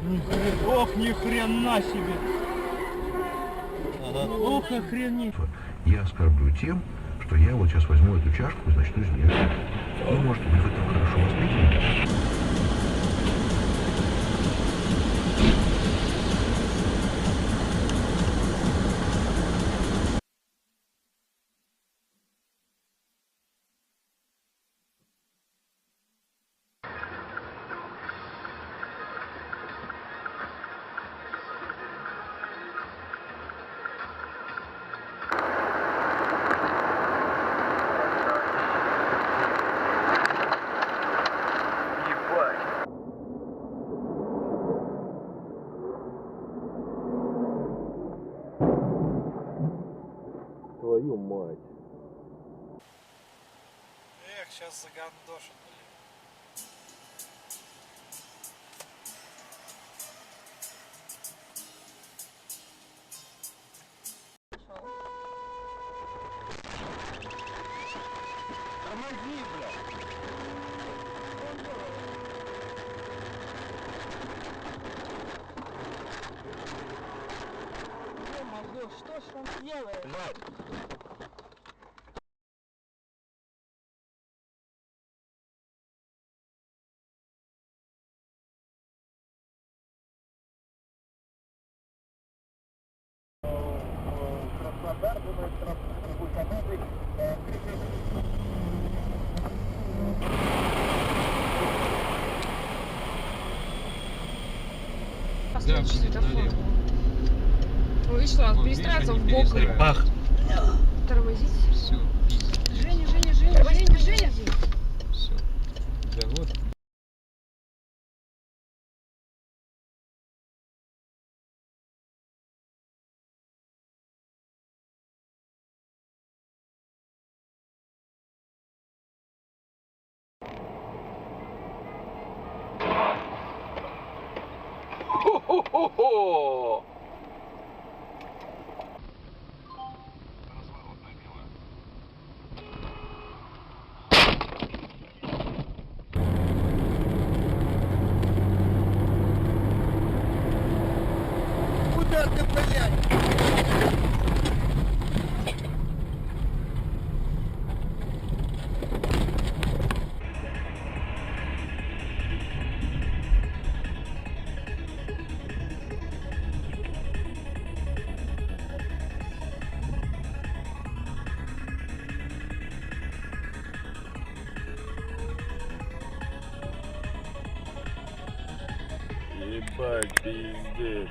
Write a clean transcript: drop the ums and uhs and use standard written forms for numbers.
Ох, ни хрена себе! Ага. Ох, охренеть! Я оскорблю тем, что я вот сейчас возьму эту чашку и начну измерять. Ну, может быть, вы так хорошо воспитаны. Твою мать. Эх, сейчас загандошит, блин. Тормози, блядь! Ё-моё, что ж он делает? Краснодар, думаю, Краснодар. Поставить светофор. Вышла, перестраиваться в бок. Бах. Тормозить. Все, пиздец. Женя, Женя, Женя, Женя, Женя. Все. Да вот. Хо-хо-хо-хо! Куда ты, блядь? Ебать, пиздец.